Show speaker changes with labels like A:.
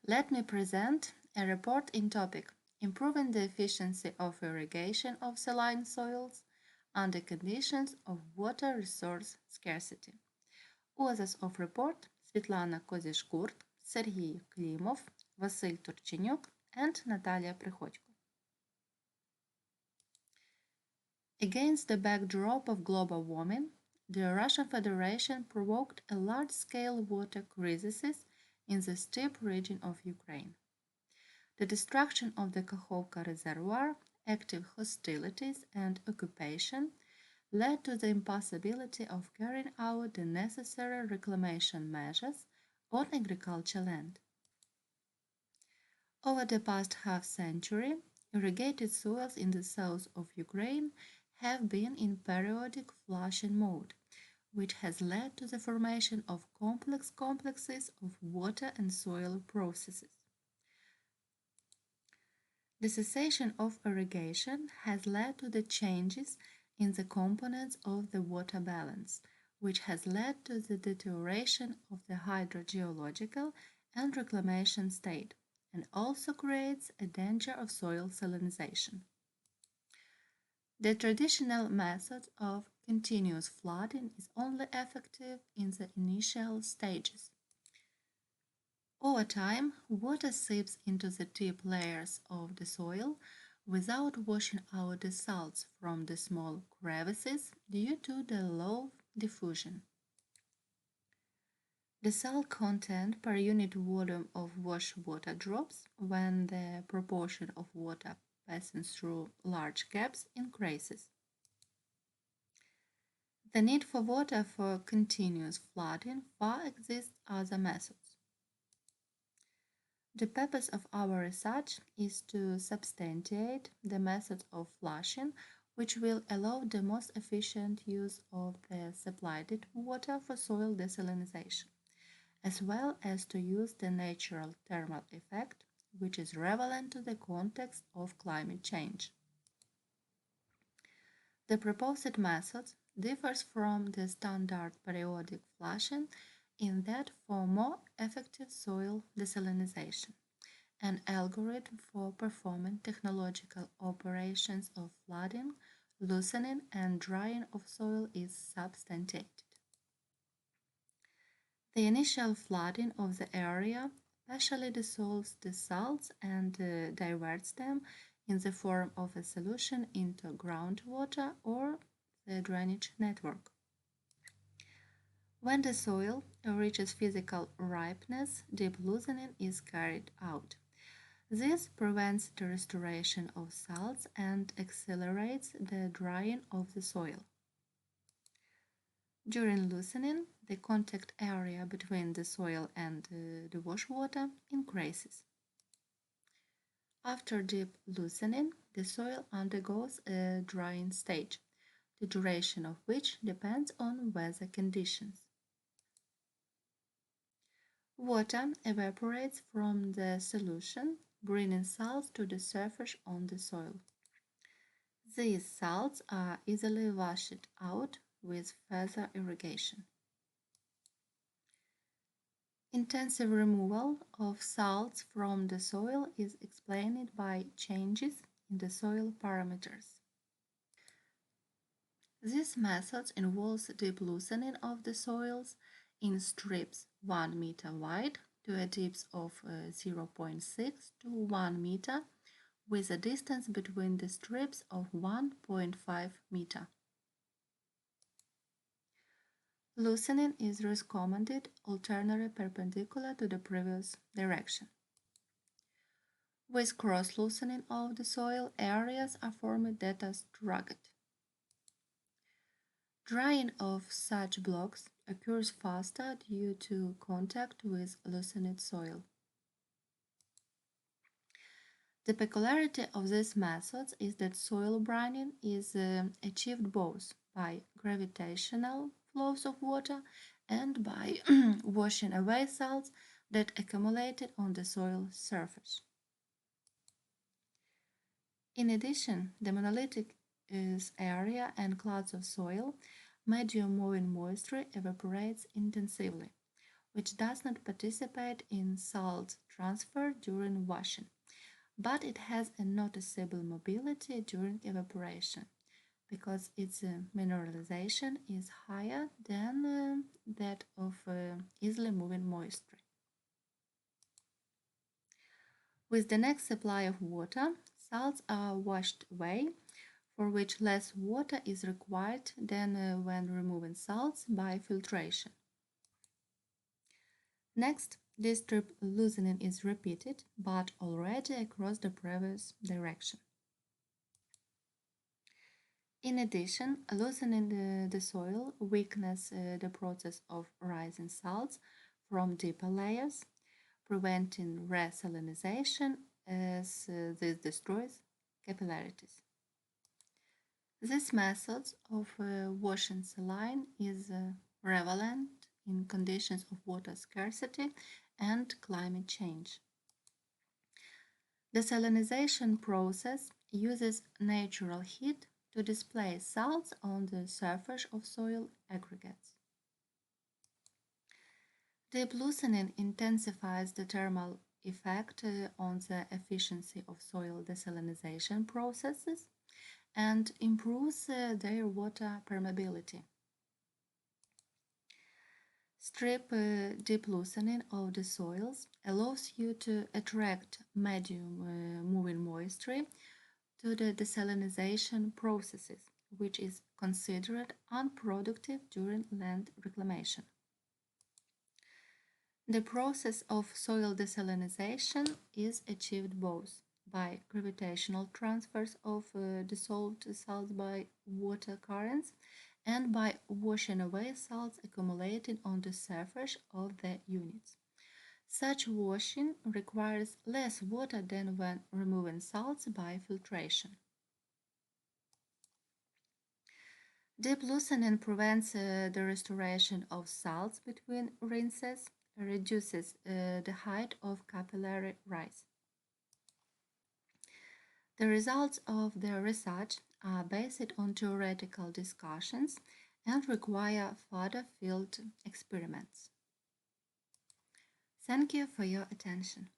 A: Let me present a report in topic Improving the efficiency of irrigation of saline soils under conditions of water resource scarcity. Authors of report Svitlana Kozishkurt, Serhii Klimov, Vasyl Turchenyuk, and Natalia Prykhodko. Against the backdrop of global warming, the Russian Federation provoked a large-scale water crisis in the steppe region of Ukraine. The destruction of the Kakhovka reservoir, active hostilities, and occupation led to the impossibility of carrying out the necessary reclamation measures on agricultural land. Over the past half-century, irrigated soils in the south of Ukraine have been in periodic flushing mode, which has led to the formation of complex complexes of water and soil processes. The cessation of irrigation has led to the changes in the components of the water balance, which has led to the deterioration of the hydrogeological and reclamation state, and also creates a danger of soil salinization. The traditional method of continuous flooding is only effective in the initial stages. Over time, water seeps into the deep layers of the soil without washing out the salts from the small crevices due to the low diffusion. The salt content per unit volume of wash water drops when the proportion of water passing through large gaps increases. The need for water for continuous flooding far exceeds other methods. The purpose of our research is to substantiate the method of flushing which will allow the most efficient use of the supplied water for soil desalination, as well as to use the natural thermal effect which is relevant to the context of climate change. The proposed method differs from the standard periodic flushing in that for more effective soil desalination, an algorithm for performing technological operations of flooding, loosening, and drying of soil is substantiated. The initial flooding of the area partially dissolves the salts and diverts them in the form of a solution into groundwater or the drainage network. When the soil reaches physical ripeness, deep loosening is carried out. This prevents the restoration of salts and accelerates the drying of the soil. During loosening, the contact area between the soil and the wash water increases. After deep loosening, the soil undergoes a drying stage, the duration of which depends on weather conditions. Water evaporates from the solution, bringing salts to the surface on the soil. These salts are easily washed out with further irrigation. Intensive removal of salts from the soil is explained by changes in the soil parameters. This method involves deep loosening of the soils in strips 1 meter wide to a depth of 0.6 to 1 meter with a distance between the strips of 1.5 meter. Loosening is recommended alternately perpendicular to the previous direction. With cross-loosening of the soil, areas are formed that are rugged. Drying of such blocks occurs faster due to contact with loosened soil. The peculiarity of this method is that soil brining is achieved both by gravitational flows of water and by washing away salts that accumulated on the soil surface. In addition, the monolithic area and clouds of soil, medium moving moisture evaporates intensively, which does not participate in salt transfer during washing, but it has a noticeable mobility during evaporation because its mineralization is higher than that of easily moving moisture. With the next supply of water, salts are washed away, for which less water is required than when removing salts by filtration. Next, this strip loosening is repeated, but already across the previous direction. In addition, loosening the soil weakens the process of rising salts from deeper layers, preventing resalinization as this destroys capillarities. This method of washing saline is prevalent in conditions of water scarcity and climate change. The salinization process uses natural heat to displace salts on the surface of soil aggregates. Deep loosening intensifies the thermal effect on the efficiency of soil desalinization processes and improves their water permeability. Strip deep loosening of the soils allows you to attract medium moving moisture to the desalinization processes, which is considered unproductive during land reclamation. The process of soil desalinization is achieved both by gravitational transfers of dissolved salts by water currents and by washing away salts accumulated on the surface of the units. Such washing requires less water than when removing salts by filtration. Deep loosening prevents the restoration of salts between rinses, reduces the height of capillary rise. The results of the research are based on theoretical discussions and require further field experiments. Thank you for your attention.